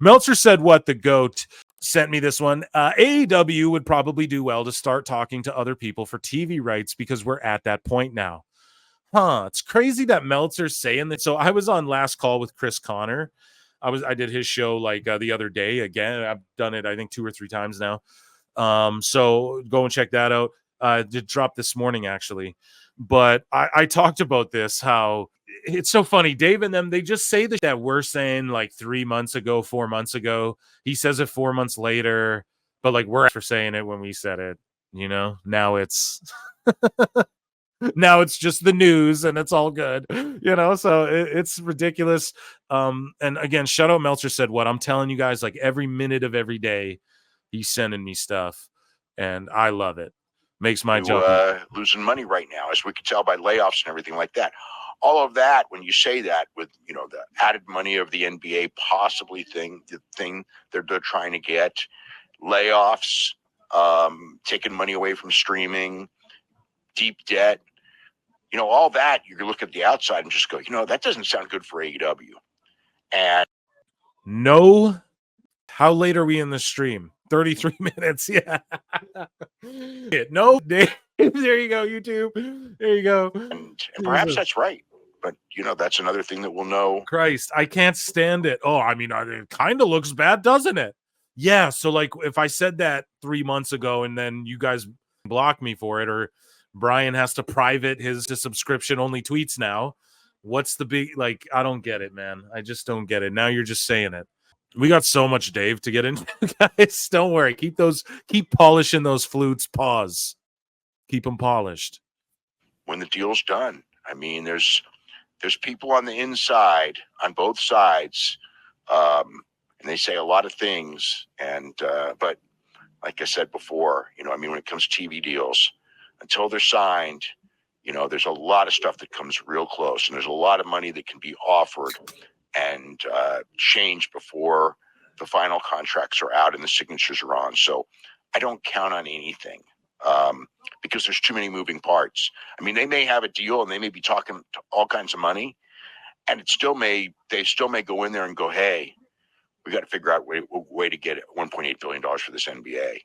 Meltzer said what? The GOAT sent me this one. AEW would probably do well to start talking to other people for TV rights because we're at that point now. It's crazy that Meltzer's saying that. So I was on Last Call with Chris Connor. I did his show like the other day. Again, I've done it I think 2 or 3 times now. So go and check that out. It dropped this morning actually. But I talked about this, how it's so funny. Dave and them, they just say that we're saying like 3 months ago, 4 months ago. He says it 4 months later, but like we're for saying it when we said it, you know. Now it's now it's just the news and it's all good, you know. So it's ridiculous. And again, shout out Meltzer said what I'm telling you guys, like every minute of every day he's sending me stuff and I love it. Makes my job losing money right now, as we can tell by layoffs and everything like that. All of that, when you say that with, you know, the added money of the NBA possibly the thing they're trying to get, layoffs, taking money away from streaming, deep debt, you know, all that, you can look at the outside and just go, you know, that doesn't sound good for AEW. And no, how late are we in the stream? 33 minutes. Yeah. No, Dave. There you go, YouTube. There you go. And perhaps that's right. But, you know, that's another thing that we'll know. Christ, I can't stand it. Oh, I mean, it kind of looks bad, doesn't it? Yeah. So, like, if I said that 3 months ago and then you guys block me for it, or Brian has to private his subscription-only tweets now, what's the big, like, I don't get it, man. I just don't get it. Now you're just saying it. We got so much, Dave, to get into, guys. Don't worry. Keep polishing those flutes. Pause. Keep them polished. When the deal's done, I mean, there's people on the inside, on both sides, and they say a lot of things. And but like I said before, you know, I mean, when it comes to TV deals, until they're signed, you know, there's a lot of stuff that comes real close, and there's a lot of money that can be offered and changed before the final contracts are out and the signatures are on. So I don't count on anything because there's too many moving parts. I mean, they may have a deal and they may be talking to all kinds of money, and they still may go in there and go, hey, we got to figure out a way to get $1.8 billion for this NBA.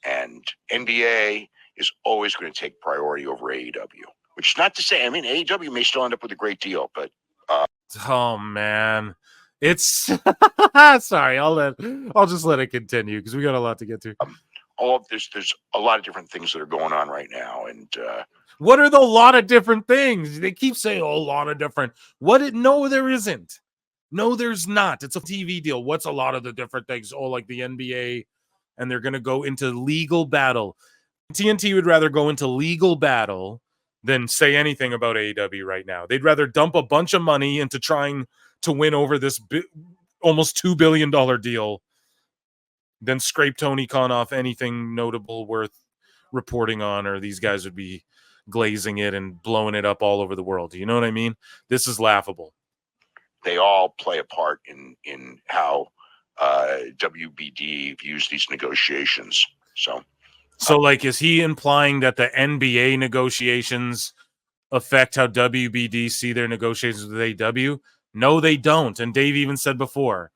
And NBA is always going to take priority over AEW, which is not to say, I mean, AEW may still end up with a great deal, but oh man, it's sorry. I'll just let it continue because we got a lot to get to. There's a lot of different things that are going on right now, and what are the lot of different things? They keep saying a lot of different. No, there isn't. No, there's not. It's a TV deal. What's a lot of the different things? Oh, like the NBA, and they're gonna go into legal battle. TNT would rather go into legal battle than say anything about AEW right now. They'd rather dump a bunch of money into trying to win over this almost $2 billion deal than scrape Tony Khan off anything notable worth reporting on, or these guys would be glazing it and blowing it up all over the world. You know what I mean? This is laughable. They all play a part in how WBD views these negotiations. So like, is he implying that the NBA negotiations affect how WBD see their negotiations with AEW? No, they don't. And Dave even said before,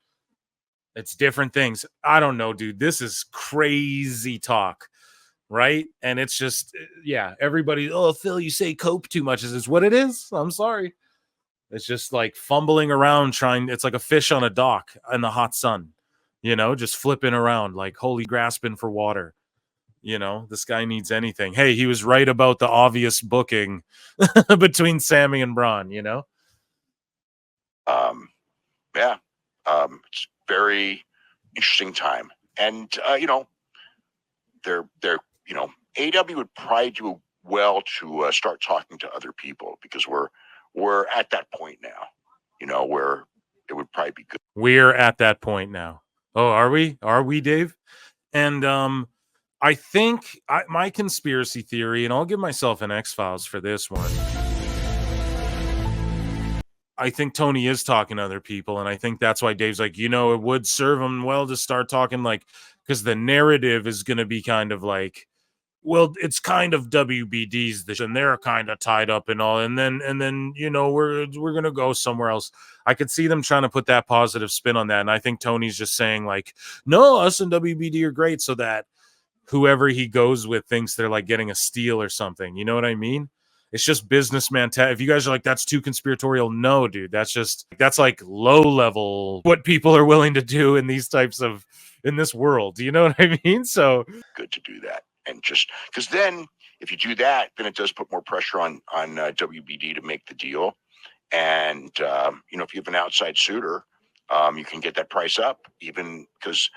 it's different things. I don't know, dude. This is crazy talk, right? And it's just, yeah, everybody, oh, Phil, you say cope too much. Is this what it is? I'm sorry. It's just like fumbling around it's like a fish on a dock in the hot sun, you know, just flipping around like holy grasping for water. You know, this guy needs anything. Hey, he was right about the obvious booking between Sammy and Braun, you know? It's very interesting time. And, you know, you know, AEW would probably do well to start talking to other people because we're at that point now, you know, where it would probably be good. We're at that point now. Oh, are we? Are we, Dave? And, I think my conspiracy theory, and I'll give myself an X-Files for this one. I think Tony is talking to other people, and I think that's why Dave's like, you know, it would serve him well to start talking, like, because the narrative is going to be kind of like, well, it's kind of WBD's this, and they're kind of tied up and all, and then we're gonna go somewhere else. I could see them trying to put that positive spin on that, and I think Tony's just saying like, no, us and WBD are great, so that whoever he goes with thinks they're like getting a steal or something. You know what I mean? It's just businessman. If you guys are like, that's too conspiratorial, no, dude, that's like low level what people are willing to do in these types of in this world. Do you know what I mean? So good to do that, and just because then if you do that, then it does put more pressure on WBD to make the deal. And you know, if you have an outside suitor, you can get that price up, even because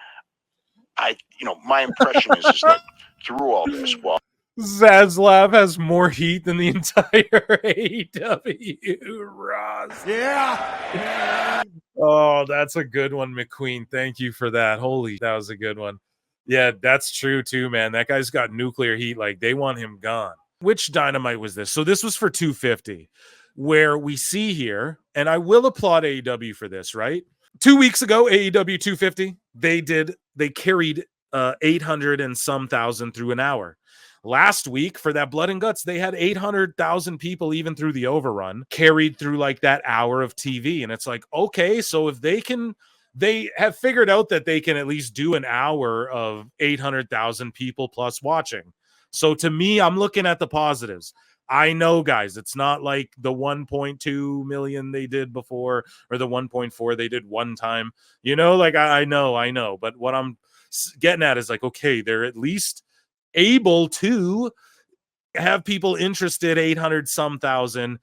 my impression is that through all this, well, Zaslav has more heat than the entire AEW Ross. Yeah. Oh, that's a good one, McQueen. Thank you for that. Holy, that was a good one. Yeah, that's true too, man. That guy's got nuclear heat. Like, they want him gone. Which Dynamite was this? So this was for 250, where we see here, and I will applaud AEW for this, right? 2 weeks ago, AEW 250, they carried 800 and some thousand through an hour. Last week for that Blood and Guts, they had 800,000 people even through the overrun carried through like that hour of TV. And it's like, okay, so if they have figured out that they can at least do an hour of 800,000 people plus watching. So to me, I'm looking at the positives. I know, guys, it's not like the 1.2 million they did before or the 1.4 they did one time. Like I know. But what I'm getting at is like, okay, they're at least able to have people interested, 800 some thousand,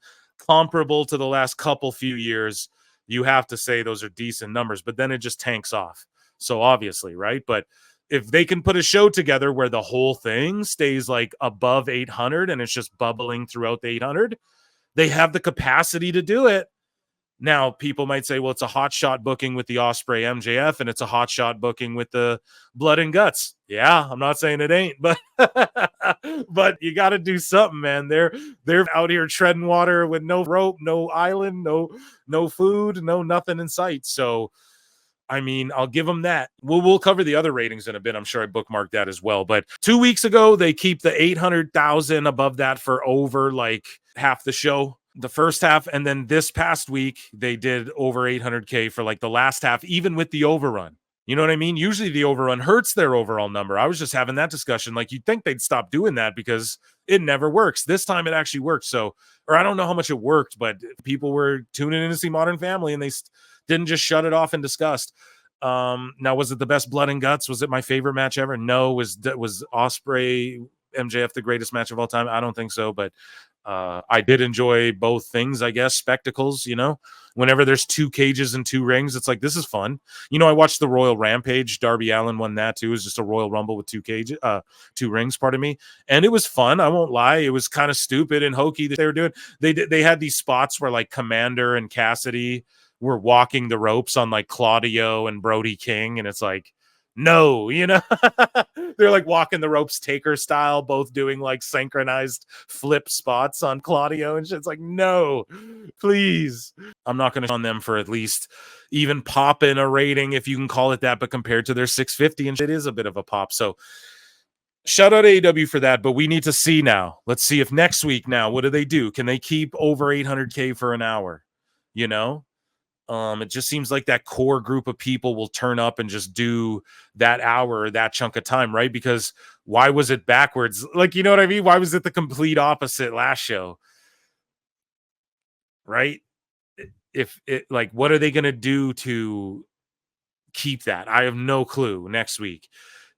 comparable to the last few years. You have to say those are decent numbers, but then it just tanks off. So obviously, right? But if they can put a show together where the whole thing stays like above 800 and it's just bubbling throughout the 800, they have the capacity to do it. Now, people might say, well, it's a hot shot booking with the Osprey MJF and it's a hot shot booking with the Blood and Guts. Yeah, I'm not saying it ain't, but but you got to do something, man. They're out here treading water with no rope, no island, no food, no nothing in sight. So, I mean, I'll give them that. We'll cover the other ratings in a bit. I'm sure I bookmarked that as well. But 2 weeks ago, they keep the 800,000 above that for over like half the show. The first half, and then this past week they did over 800K for like the last half, even with the overrun. You know what I mean? Usually the overrun hurts their overall number. I was just having that discussion. Like, you'd think they'd stop doing that because it never works. This time it actually worked. So, or I don't know how much it worked, but people were tuning in to see Modern Family and they didn't just shut it off in disgust. Now, was it the best Blood and Guts? Was it my favorite match ever? No. Was Osprey MJF the greatest match of all time? I don't think so, but I did enjoy both things, I guess. Spectacles, whenever there's 2 cages and 2 rings, it's like, this is fun. I watched the Royal Rampage. Darby Allin won that too. It was just a Royal Rumble with 2 rings, pardon me. And it was fun. I won't lie. It was kind of stupid and hokey that they were doing. They had these spots where like Commander and Cassidy were walking the ropes on like Claudio and Brody King. And it's like, no, they're like walking the ropes Taker style, both doing like synchronized flip spots on Claudio and shit. It's like, no, please. I'm not going to on them for at least even pop in a rating, if you can call it that, but compared to their 650 and shit, it is a bit of a pop. So shout out AEW for that, but we need to see now. Let's see if next week now, what do they do? Can they keep over 800K for an hour? It just seems like that core group of people will turn up and just do that hour or that chunk of time, right? Because why was it backwards? Like, you know what I mean? Why was it the complete opposite last show? Right? If it like, what are they going to do to keep that? I have no clue next week.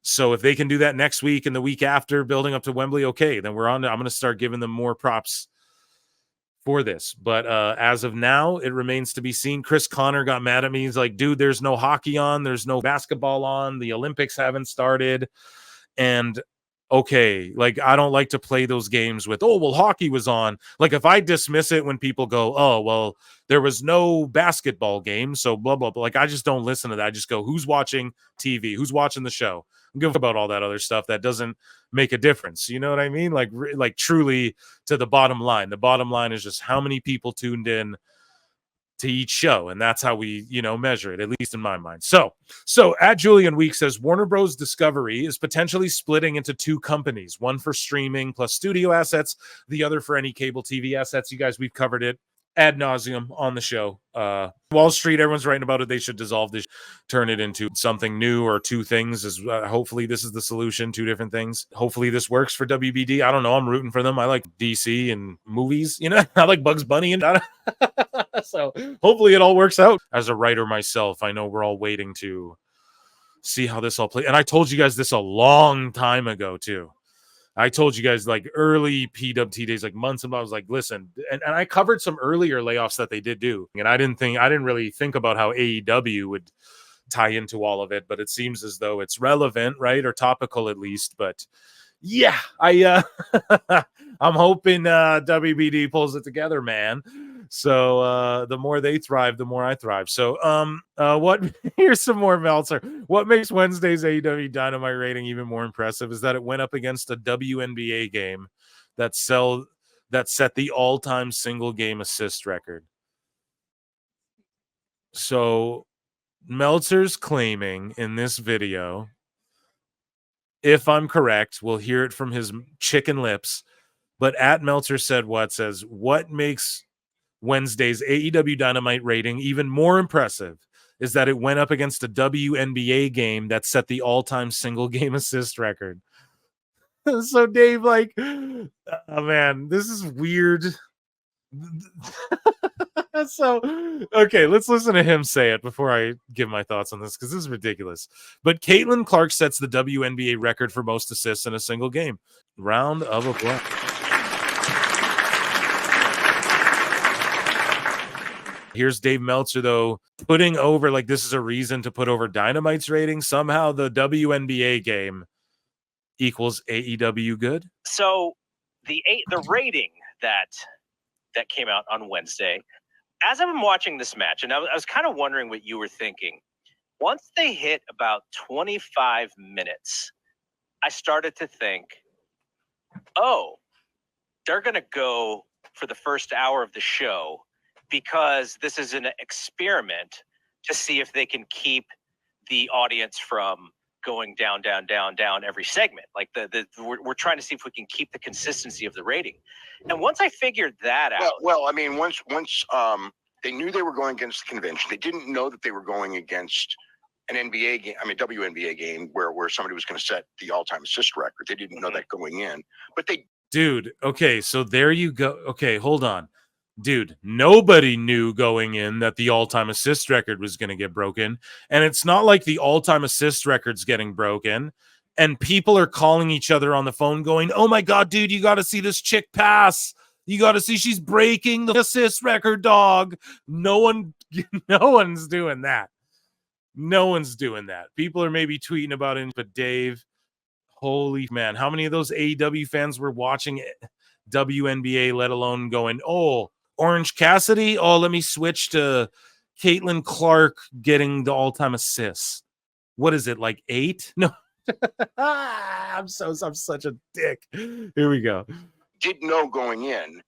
So if they can do that next week and the week after, building up to Wembley, okay, then we're on. I'm going to start giving them more props for this. But as of now, it remains to be seen. Chris Connor got mad at me. He's like, dude, there's no hockey on. There's no basketball on. The Olympics haven't started. And okay, like, I don't like to play those games with, oh, well, hockey was on. Like, if I dismiss it when people go, oh, well, there was no basketball game, so blah, blah, blah. Like, I just don't listen to that. I just go, who's watching TV? Who's watching the show? I'm good about all that other stuff that doesn't make a difference. You know what I mean? Like truly to the bottom line. The bottom line is just how many people tuned in to each show, and that's how we, measure it, at least in my mind. So at Julian Week says Warner Bros. Discovery is potentially splitting into two companies, one for streaming plus studio assets, the other for any cable TV assets. You guys, we've covered it ad nauseum on the show. Wall Street, everyone's writing about it. They should dissolve this, turn it into something new, or two things. Hopefully this is the solution, two different things. Hopefully this works for WBD. I don't know. I'm rooting for them. I like DC and movies. I like Bugs Bunny and so hopefully it all works out. As a writer myself, I know we're all waiting to see how this all plays. And I told you guys this a long time ago too. I told you guys like early PWT days, like months ago, I was like, listen, and I covered some earlier layoffs that they did do. And I didn't really think about how AEW would tie into all of it, but it seems as though it's relevant, right? Or topical at least. But yeah, I'm hoping WBD pulls it together, man. So the more they thrive, the more I thrive. So here's some more Meltzer. What makes Wednesday's AEW Dynamite rating even more impressive is that it went up against a WNBA game that set the all-time single game assist record. So Meltzer's claiming in this video, if I'm correct, we'll hear it from his chicken lips, but at Meltzer said what makes Wednesday's AEW Dynamite rating even more impressive is that it went up against a WNBA game that set the all-time single game assist record. So Dave, like, oh man, this is weird. So, okay, let's listen to him say it before I give my thoughts on this, because this is ridiculous. But Caitlin Clark sets the WNBA record for most assists in a single game. Round of applause. Here's Dave Meltzer, though, putting over, like, this is a reason to put over Dynamite's rating. Somehow the WNBA game equals AEW good. So the rating that came out on Wednesday, as I've been watching this match, and I was kind of wondering what you were thinking. Once they hit about 25 minutes, I started to think, oh, they're going to go for the first hour of the show because this is an experiment to see if they can keep the audience from going down every segment. Like we're trying to see if we can keep the consistency of the rating. And once I figured that out, well, I mean, once they knew they were going against the convention, they didn't know that they were going against an NBA game. I mean, WNBA game where somebody was going to set the all-time assist record. They didn't know that going in, but they. Dude, okay, so there you go. Okay, hold on. Dude, nobody knew going in that the all-time assist record was going to get broken. And it's not like the all-time assist record's getting broken and people are calling each other on the phone going, oh my God, dude, you got to see this chick pass. You got to see she's breaking the assist record, dog. No one's doing that. No one's doing that. People are maybe tweeting about it, but Dave, holy man, how many of those AEW fans were watching WNBA, let alone going, oh, Orange Cassidy? Oh, let me switch to Caitlin Clark getting the all-time assists. What is it, like 8? No. I'm such a dick. Here we go. Didn't know going in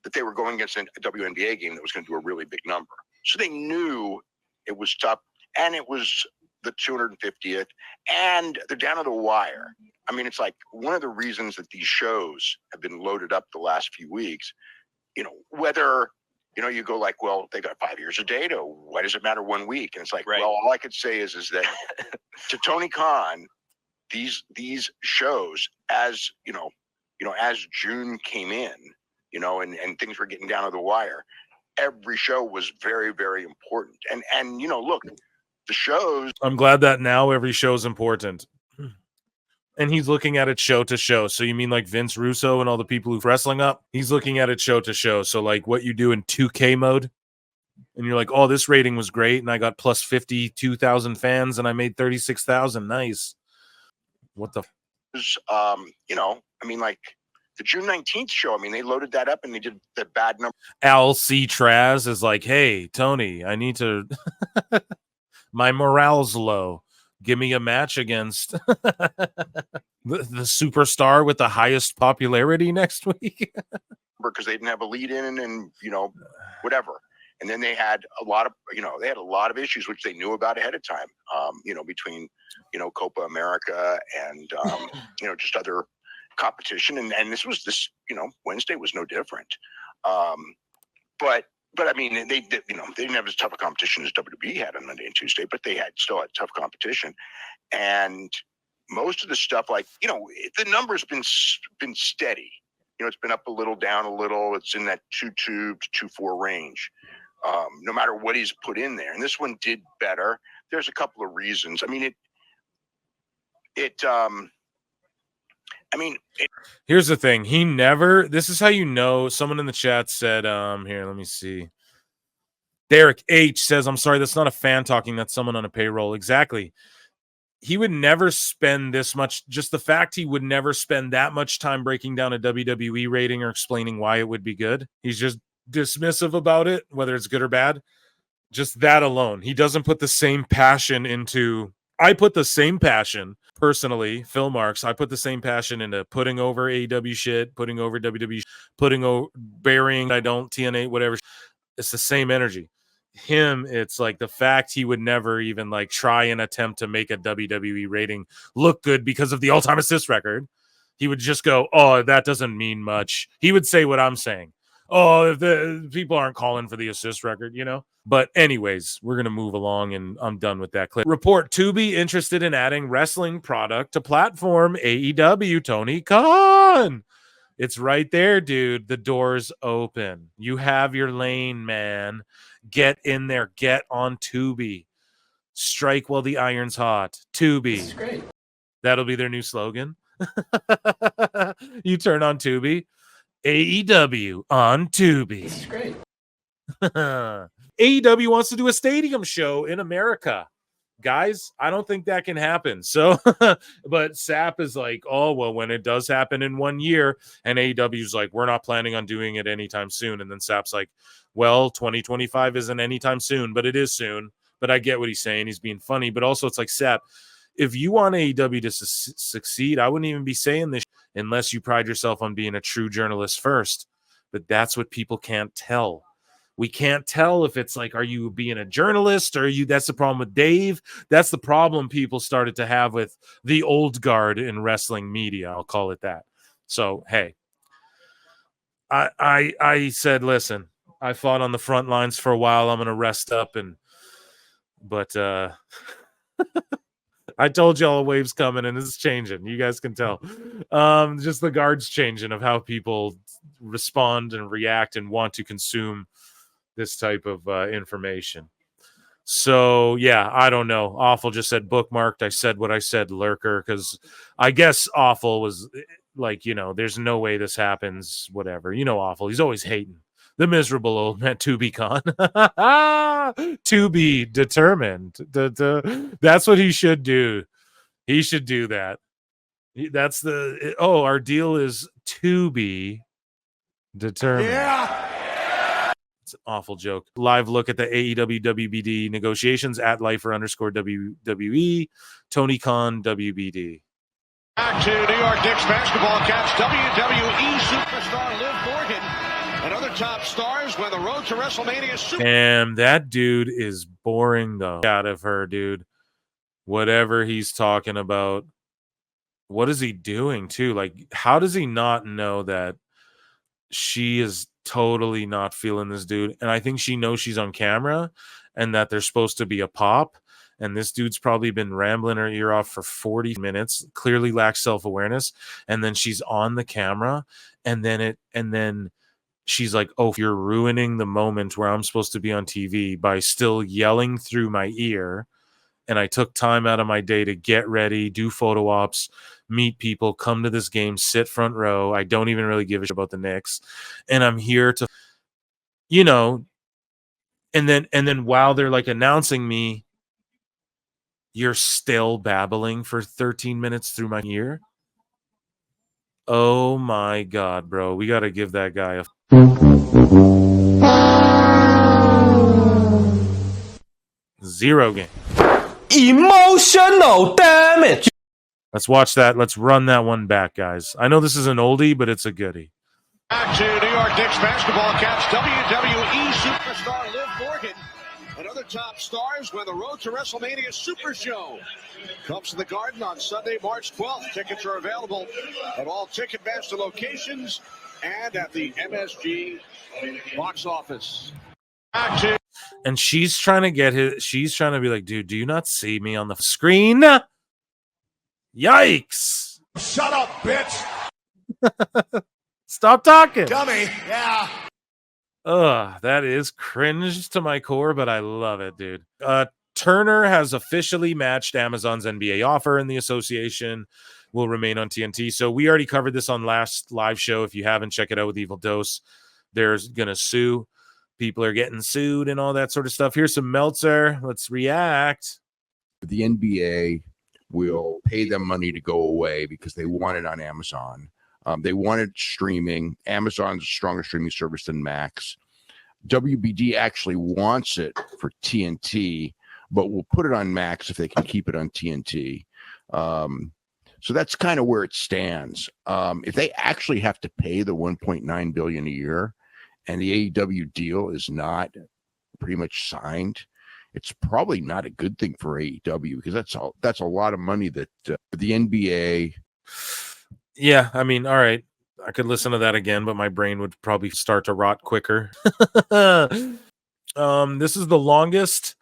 that they were going against a WNBA game that was going to do a really big number. So they knew it was tough, and it was the 250th, and they're down to the wire. I mean, it's like one of the reasons that these shows have been loaded up the last few weeks, whether, you go like, well, they got 5 years of data. Why does it matter 1 week? And it's like, right. Well, all I could say is that to Tony Khan, these shows, as as June came in, and things were getting down to the wire, every show was very, very important. And look, the shows. I'm glad that now every show is important. And he's looking at it show to show. So you mean like Vince Russo and all the people who've wrestling up? He's looking at it show to show. So like what you do in 2K mode, and you're like, oh, this rating was great, and I got plus 52,000 fans, and I made 36,000. Nice. What the? I mean, like the June 19th show. I mean, they loaded that up and they did the bad number. Al C. Traz is like, hey, Tony, I need to. My morale's low. Give me a match against the superstar with the highest popularity next week. Because they didn't have a lead in and whatever. And then they had a lot of issues which they knew about ahead of time, between, Copa America and, just other competition. And this Wednesday was no different. But I mean, they didn't have as tough a competition as WWE had on Monday and Tuesday, but they still had tough competition. And most of the stuff, like, the number's been steady. It's been up a little, down a little. It's in that 2.2 to 2.4 range, no matter what he's put in there. And this one did better. There's a couple of reasons. I mean, here's the thing. This is how you know. Someone in the chat said, here, let me see. Derek H says, I'm sorry, that's not a fan talking. That's someone on a payroll. Exactly. He would never spend this much. Just the fact he would never spend that much time breaking down a WWE rating or explaining why it would be good. He's just dismissive about it, whether it's good or bad. Just that alone. He doesn't put the same passion into. I put the same passion, personally, Phil Marks, I put the same passion into putting over AEW shit, putting over WWE, burying TNA, whatever. It's the same energy. Him, it's like the fact he would never even like try and attempt to make a WWE rating look good because of the all-time assist record. He would just go, oh, that doesn't mean much. He would say what I'm saying. Oh, if the people aren't calling for the assist record, But anyways, we're going to move along, and I'm done with that clip. Report, Tubi interested in adding wrestling product to platform AEW. Tony Khan. It's right there, dude. The door's open. You have your lane, man. Get in there. Get on Tubi. Strike while the iron's hot. Tubi. This is great. That'll be their new slogan. You turn on Tubi. AEW on Tubi. This is great. AEW wants to do a stadium show in America. Guys, I don't think that can happen. So, but SAP is like, oh, well, when it does happen in 1 year, and AEW's like, we're not planning on doing it anytime soon. And then SAP's like, well, 2025 isn't anytime soon, but it is soon. But I get what he's saying. He's being funny. But also, it's like, SAP, if you want AEW to succeed, I wouldn't even be saying this unless you pride yourself on being a true journalist first. But that's what people can't tell. We can't tell if it's like, are you being a journalist or that's the problem with Dave. That's the problem people started to have with the old guard in wrestling media. I'll call it that. So, hey, I said, listen, I fought on the front lines for a while. I'm going to rest up. But I told y'all a wave's coming and it's changing. You guys can tell. Just the guard's changing of how people respond and react and want to consume this type of information. So, yeah, I don't know. Awful just said bookmarked. I said what I said, lurker, because I guess Awful was like, there's no way this happens, whatever. Awful. He's always hating. The miserable old man, to be con. To be determined. That's what he should do. He should do that. That's our deal is to be determined. Yeah. It's an awful joke. Live look at the AEW WBD negotiations at @lifer_WWE. Tony Khan WBD. Back to New York Knicks basketball caps WWE superstar Liv Morgan and other top stars when the road to WrestleMania. Damn, that dude is boring the out of her, dude. Whatever he's talking about, what is he doing too? Like, how does he not know that she is totally not feeling this dude? And I think she knows she's on camera and that there's supposed to be a pop. And this dude's probably been rambling her ear off for 40 minutes, clearly lacks self-awareness. And then she's on the camera and then she's like, oh, you're ruining the moment where I'm supposed to be on TV by still yelling through my ear. And I took time out of my day to get ready, do photo ops, meet people, come to this game, sit front row. I don't even really give a shit about the Knicks. And I'm here to, and then while they're like announcing me, you're still babbling for 13 minutes through my ear. Oh my God, bro. We got to give that guy a 0 game. Emotional damage. Let's watch that. Let's run that one back, guys. I know this is an oldie, but it's a goodie. Back to New York Knicks basketball caps WWE superstar Liv other top stars when the Road to WrestleMania Super Show comes to the Garden on Sunday, March 12th. Tickets are available at all Ticketmaster locations and at the MSG box office. And she's trying to be like, dude, do you not see me on the screen? Yikes. Shut up, bitch. Stop talking. Dummy. Yeah. Ugh, that is cringe to my core, but I love it, dude. Turner has officially matched Amazon's NBA offer, and the association will remain on TNT. So we already covered this on last live show. If you haven't, check it out with Evil Dose. They're gonna sue. People are getting sued and all that sort of stuff. Here's some Meltzer. Let's react. The NBA will pay them money to go away because they want it on Amazon. They wanted streaming. Amazon's a stronger streaming service than Max. WBD actually wants it for TNT, but will put it on Max if they can keep it on TNT. So that's kind of where it stands. If they actually have to pay the $1.9 billion a year, and the AEW deal is not pretty much signed, it's probably not a good thing for AEW because that's a lot of money that the NBA. Yeah, I mean, all right, I could listen to that again, but my brain would probably start to rot quicker. This is the longest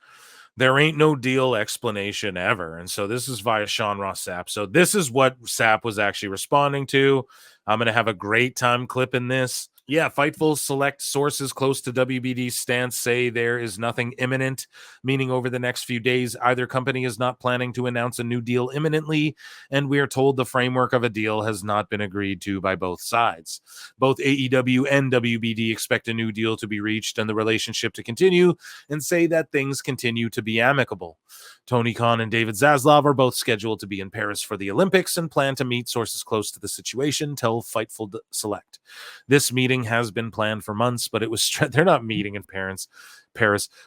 there ain't no deal explanation ever. And so this is via Sean Ross Sapp. So this is what Sapp was actually responding to. I'm going to have a great time clipping this. Yeah, Fightful select sources close to WBD's stance say there is nothing imminent, meaning over the next few days, either company is not planning to announce a new deal imminently, and we are told the framework of a deal has not been agreed to by both sides. Both AEW and WBD expect a new deal to be reached and the relationship to continue, and say that things continue to be amicable. Tony Khan and David Zaslav are both scheduled to be in Paris for the Olympics and plan to meet. Sources close to the situation tell Fightful Select. This meeting has been planned for months, but it was they're not meeting in Paris,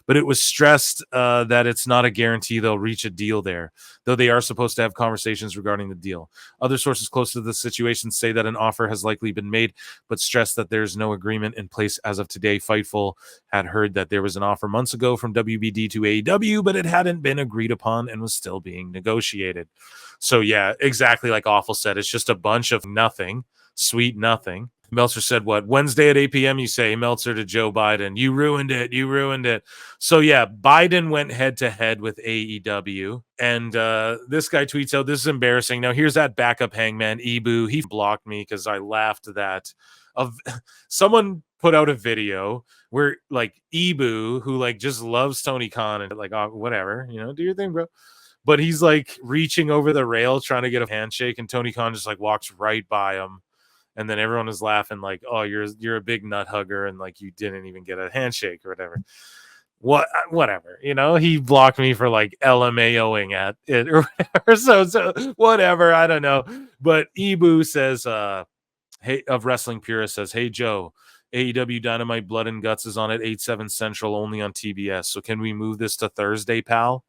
but it was stressed that it's not a guarantee they'll reach a deal there, though they are supposed to have conversations regarding the deal. Other sources close to the situation say that an offer has likely been made, but stress that there's no agreement in place as of today. Fightful had heard that there was an offer months ago from WBD to AEW, but it hadn't been agreed upon and was still being negotiated. So yeah, exactly like Awful said, it's just a bunch of nothing, sweet nothing. Meltzer said, what, Wednesday at 8 p.m. you say, Meltzer to Joe Biden, you ruined it. So yeah, Biden went head to head with AEW, and this guy tweets out, this is embarrassing. Now here's that backup hangman, Ibu. He blocked me because I laughed that someone put out a video where like Ibu, who like just loves Tony Khan and like, oh, whatever, do your thing, bro. But he's like reaching over the rail trying to get a handshake, and Tony Khan just like walks right by him. And then everyone is laughing like, oh, you're a big nut hugger, and like you didn't even get a handshake or whatever. Whatever, he blocked me for like LMAOing at it or whatever. So whatever, I don't know. But Ibu says, hey, of Wrestling Purist says, hey Joe, AEW Dynamite Blood and Guts is on at 8/7 Central only on TBS. So can we move this to Thursday, pal?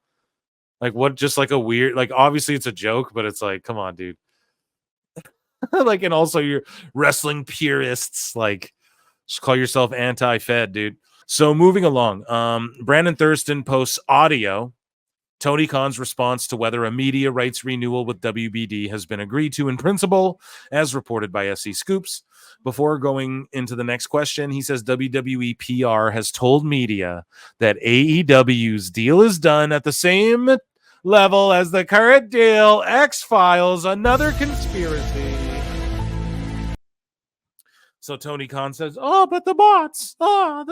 Like what? Just like a weird, like obviously it's a joke, but it's like, come on, dude. Like, and also you're wrestling purists, like just call yourself anti-Fed, dude. So moving along, Brandon Thurston posts audio. Tony Khan's response to whether a media rights renewal with WBD has been agreed to in principle, as reported by SE Scoops. Before going into the next question, he says WWE PR has told media that AEW's deal is done at the same level as the current deal. X-Files, another conspiracy. So Tony Khan says, oh, but the bots are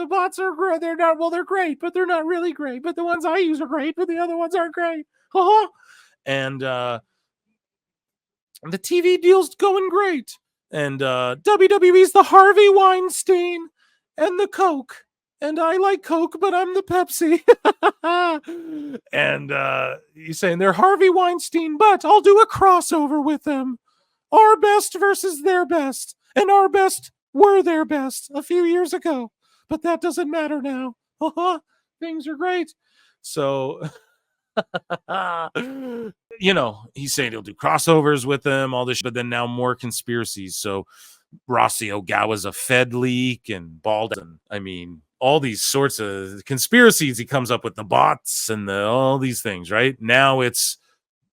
great. They're great, but they're not really great. But the ones I use are great, but the other ones aren't great. And the TV deal's going great. And WWE's the Harvey Weinstein and the Coke. And I like Coke, but I'm the Pepsi. And he's saying they're Harvey Weinstein, but I'll do a crossover with them. Our best versus their best. And our best were their best a few years ago, but that doesn't matter now. Things are great. So, he's saying he'll do crossovers with them, all this, but then now more conspiracies. So Rossi Ogawa's a Fed leak and Bald. I mean, all these sorts of conspiracies. He comes up with the bots and all these things, right? Now it's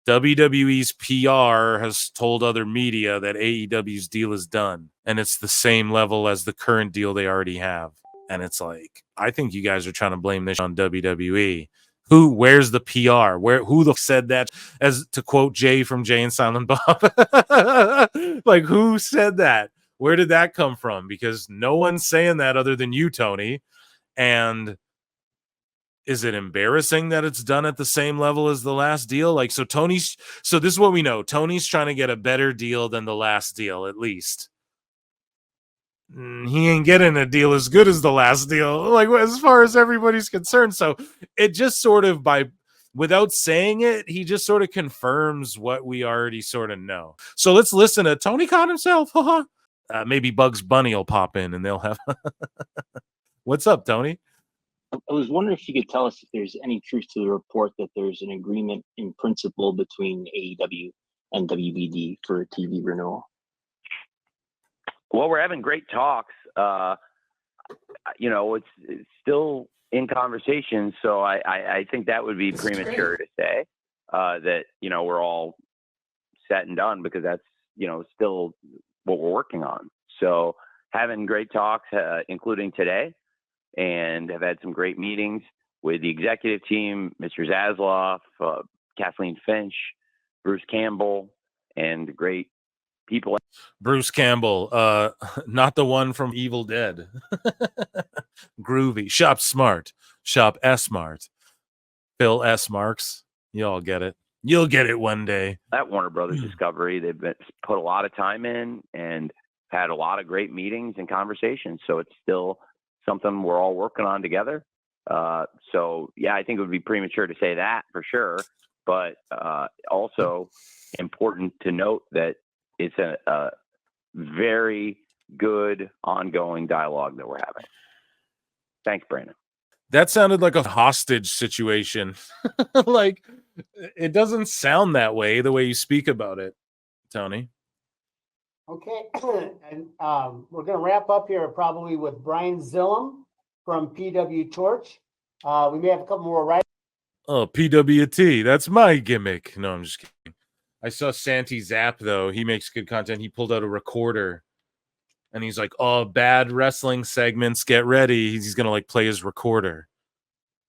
WWE's PR has told other media that AEW's deal is done, and it's the same level as the current deal they already have. And it's like, I think you guys are trying to blame this on WWE. Where's the PR? Who the said that? As to quote Jay from Jay and Silent Bob, like, who said that? Where did that come from? Because no one's saying that other than you, Tony. And is it embarrassing that it's done at the same level as the last deal? Like, so this is what we know. Tony's trying to get a better deal than the last deal, at least. He ain't getting a deal as good as the last deal, like, as far as everybody's concerned. So it just sort of, without saying it, he just sort of confirms what we already sort of know. So let's listen to Tony Khan himself. Maybe Bugs Bunny will pop in and they'll have. What's up, Tony? I was wondering if you could tell us if there's any truth to the report that there's an agreement in principle between AEW and WBD for a TV renewal. Well, we're having great talks. It's still in conversation, so I think that would be premature to say that we're all set and done, because that's still what we're working on. So having great talks, including today, and have had some great meetings with the executive team, Mr. Zasloff, Kathleen Finch, Bruce Campbell, and great people. Bruce Campbell, not the one from Evil Dead. Groovy. Shop Smart. Shop S-Mart. Phil S. Marks. You all get it. You'll get it one day. At Warner Brothers Discovery, they've put a lot of time in and had a lot of great meetings and conversations. So it's still something we're all working on together. So yeah, I think it would be premature to say that for sure, but also important to note that it's a very good ongoing dialogue that we're having. Thanks, Brandon. That sounded like a hostage situation. Like, it doesn't sound that way, the way you speak about it, Tony. Okay, and we're going to wrap up here probably with Brian Zillum from PW Torch. We may have a couple more right. Oh, PWT, that's my gimmick. No, I'm just kidding. I saw Santi Zap, though. He makes good content. He pulled out a recorder, and he's like, oh, bad wrestling segments, get ready. He's going to, like, play his recorder.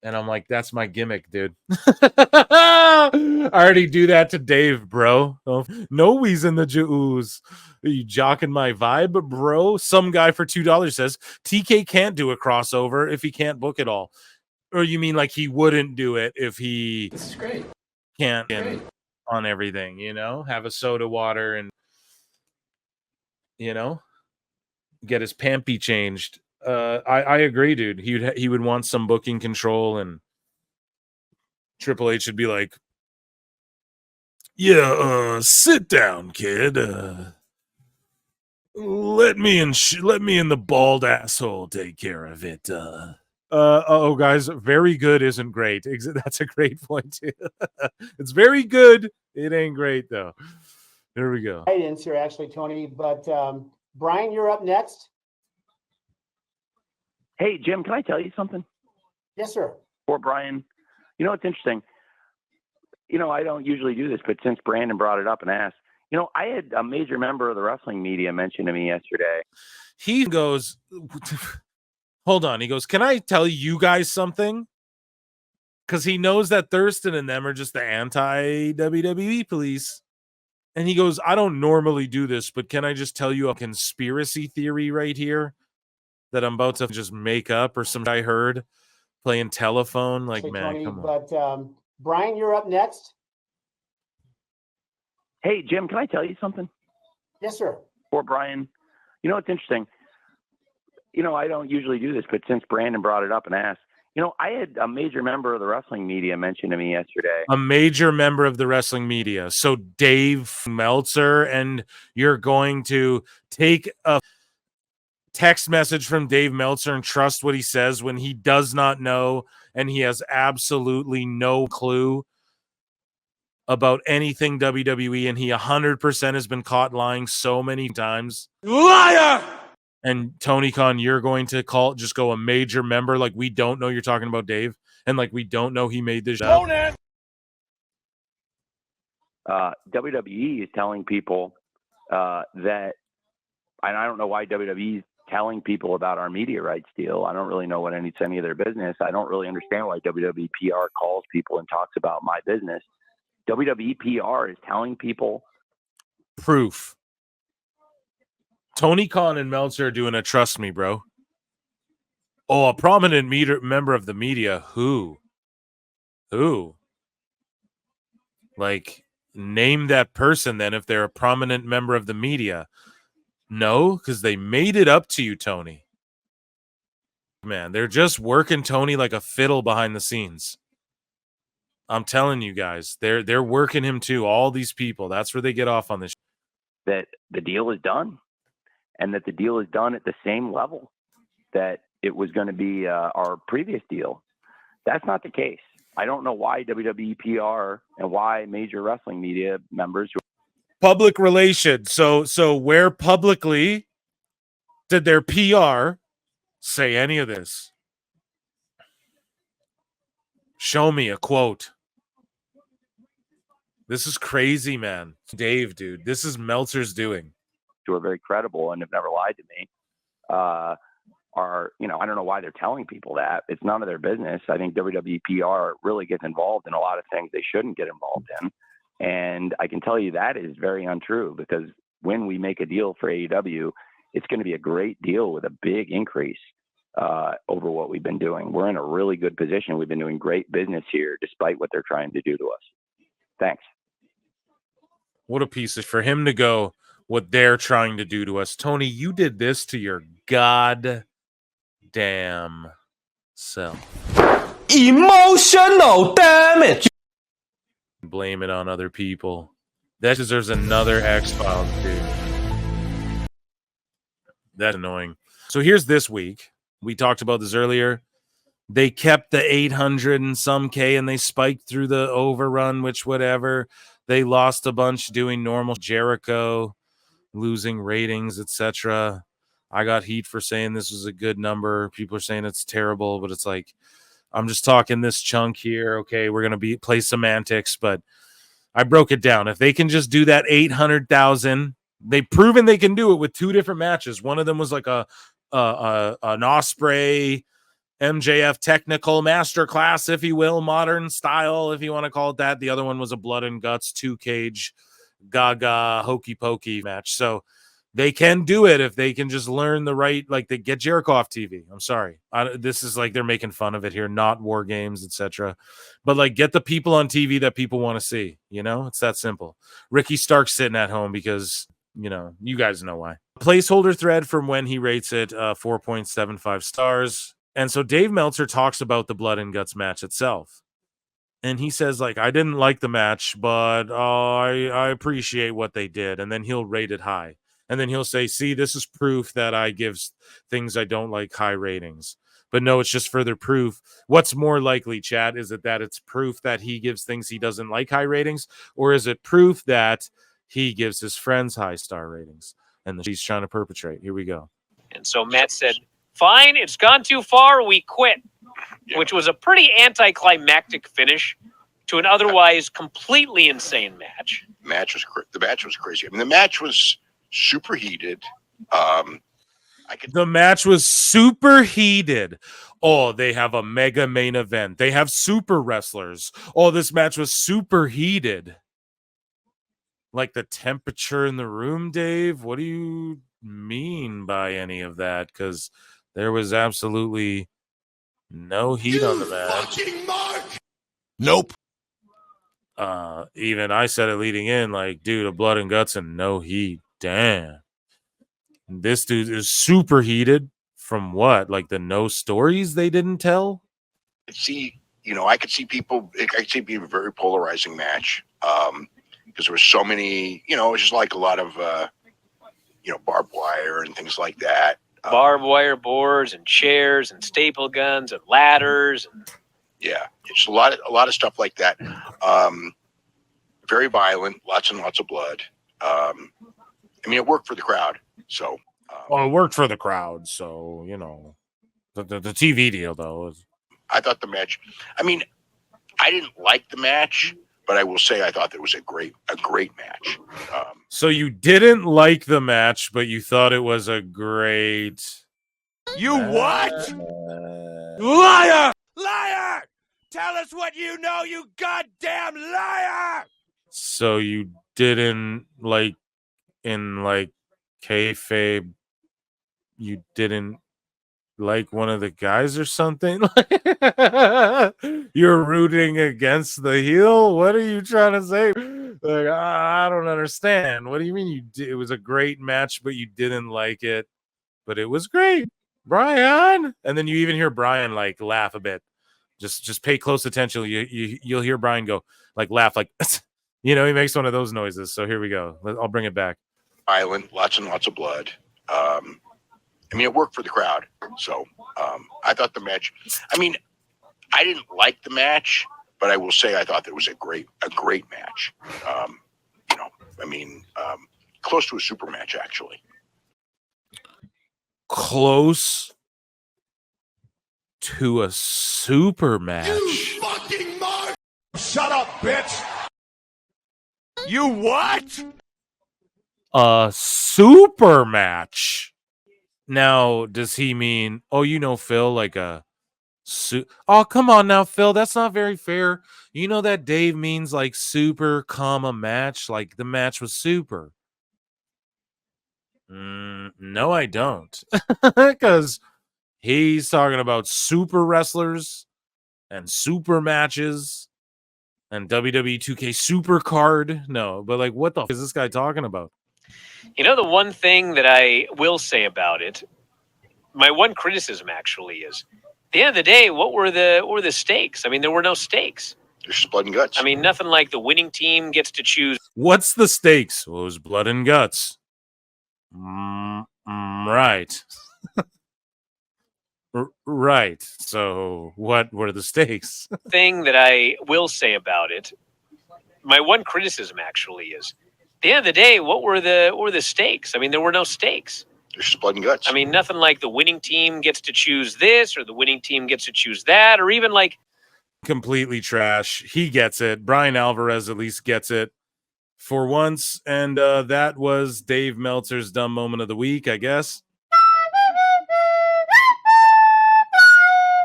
And I'm like, that's my gimmick, dude. I already do that to Dave, bro. Oh, no, he's in the Jews. Are you jocking my vibe, bro? Some guy for $2 says TK can't do a crossover if he can't book it all. Or you mean like he wouldn't do it if he This is great. can't on everything, have a soda water and, get his pampy changed. I agree, dude. He would want some booking control, and Triple H should be like, yeah, sit down, kid. Let me in the bald asshole take care of it. Oh, guys, very good isn't great. That's a great point too. It's very good. It ain't great though. There we go. I didn't here actually, Tony, but Brian, you're up next. Hey, Jim, can I tell you something? Yes, sir. Or Brian, it's interesting. I don't usually do this, but since Brandon brought it up and asked, I had a major member of the wrestling media mention to me yesterday. He goes, hold on. He goes, can I tell you guys something? Because he knows that Thurston and them are just the anti-WWE police. And he goes, I don't normally do this, but can I just tell you a conspiracy theory right here that I'm about to just make up, or some guy heard playing telephone? Like, man, Tony, come on. But Brian, you're up next. Hey, Jim, can I tell you something? Yes, sir. Or Brian, it's interesting. I don't usually do this, but since Brandon brought it up and asked, I had a major member of the wrestling media mention to me yesterday. A major member of the wrestling media. So Dave Meltzer, and you're going to take a text message from Dave Meltzer and trust what he says when he does not know and he has absolutely no clue about anything WWE, and he 100% has been caught lying so many times. Liar! And Tony Khan, you're going to just go a major member, like we don't know you're talking about Dave, and like we don't know he made this up. WWE is telling people that, and I don't know why WWE is telling people about our media rights deal. I don't really know what it's any of their business. I don't really understand why WWE PR calls people and talks about my business. WWE PR is telling people proof. Tony Khan and Meltzer are doing a trust me, bro. Oh, a prominent member of the media. Who? Like, name that person then if they're a prominent member of the media. No, because they made it up to you, Tony. Man, they're just working Tony like a fiddle behind the scenes. I'm telling you guys, they're working him too. All these people. That's where they get off on this. That the deal is done, and that the deal is done at the same level that it was going to be our previous deal. That's not the case. I don't know why WWE PR and why major wrestling media members public relations. So where publicly did their PR say any of this? Show me a quote. This is crazy, man. Dave, dude, this is Meltzer's doing. Who are very credible and have never lied to me. Are, I don't know why they're telling people that. It's none of their business. I think WWE PR really gets involved in a lot of things they shouldn't get involved in. And I can tell you that is very untrue, because when we make a deal for AEW, it's going to be a great deal with a big increase over what we've been doing. We're in a really good position. We've been doing great business here, despite what they're trying to do to us. Thanks. What a piece of, for him to go, what they're trying to do to us. Tony, you did this to your goddamn self. Emotional damage. Blame it on other people. That deserves another X-Files, dude. That's annoying. So here's this week. We talked about this earlier. They kept the 800 and some K, and they spiked through the overrun, which whatever. They lost a bunch doing normal. Jericho losing ratings, etc. I got heat for saying this was a good number. People are saying it's terrible, but it's like, I'm just talking this chunk here. Okay, we're going to play semantics, but I broke it down. If they can just do that 800,000, they've proven they can do it with two different matches. One of them was like an Osprey MJF technical masterclass, if you will, modern style, if you want to call it that. The other one was a blood and guts 2-cage gaga hokey pokey match. So they can do it if they can just learn the right, like they get Jericho off TV. I'm sorry. This is like they're making fun of it here, not War Games, etc. But like get the people on TV that people want to see. You know, it's that simple. Ricky Stark's sitting at home because, you know, you guys know why. Placeholder thread from when he rates it 4.75 stars. And so Dave Meltzer talks about the blood and guts match itself. And he says, like, I didn't like the match, but I appreciate what they did. And then he'll rate it high. And then he'll say, see, this is proof that I give things I don't like high ratings. But no, it's just further proof. What's more likely, Chad, is it that it's proof that he gives things he doesn't like high ratings? Or is it proof that he gives his friends high star ratings? And he's trying to perpetrate. Here we go. And so Matt said, fine, it's gone too far, we quit. Yeah. Which was a pretty anticlimactic finish to an otherwise completely insane match. The match was crazy. I mean, the match was super heated. The match was super heated. Oh, they have a mega main event. They have super wrestlers. Oh, this match was super heated. Like the temperature in the room, Dave? What do you mean by any of that? Because there was absolutely no heat on the match. Nope. Even I said it leading in, like, dude, a blood and guts and no heat. Damn. This dude is super heated from what? Like the no stories they didn't tell? I could see people, I could see it being a very polarizing match. Because there were so many, it was just like a lot of, barbed wire and things like that. Barbed wire boards and chairs and staple guns and ladders. Yeah, it's a lot of stuff like that. Very violent, lots and lots of blood. It worked for the crowd. So Well, it worked for the crowd, so the TV deal though is. I thought the match. I mean, I didn't like the match, but I will say I thought it was a great match. So you didn't like the match, but you thought it was a great. You what? Liar! Liar! Tell us what you know, you goddamn liar! So you didn't like in like kayfabe. You didn't like one of the guys or something. You're rooting against the heel. What are you trying to say? Like, I don't understand. What do you mean it was a great match, but you didn't like it? But it was great, Brian. And then you even hear Brian like laugh a bit. Just pay close attention. You'll hear Brian go like laugh like he makes one of those noises. So here we go. I'll bring it back. Island, lots and lots of blood. I mean, it worked for the crowd. So I thought the match. I mean, I didn't like the match, but I will say I thought it was a great match. Close to a super match actually. Close to a super match. You fucking mark! Shut up, bitch! You what? A super match. Now, does he mean, Phil, like a oh, come on now, Phil. That's not very fair. You know that Dave means like super, match, like the match was super. No, I don't. Because he's talking about super wrestlers and super matches and WWE 2K super card. No, but like, what the is this guy talking about? The one thing that I will say about it, my one criticism actually is, at the end of the day, what were the stakes? I mean, there were no stakes. There's blood and guts. I mean, nothing like the winning team gets to choose. What's the stakes? Well, it was blood and guts. Right. Right. So what were the stakes? Thing that I will say about it, my one criticism actually is, at the end of the day, what were the stakes? I mean, there were no stakes. There's blood and guts. I mean, nothing like the winning team gets to choose this or the winning team gets to choose that, or even like completely trash. He gets it. Brian Alvarez at least gets it for once. And that was Dave Meltzer's dumb moment of the week, I guess.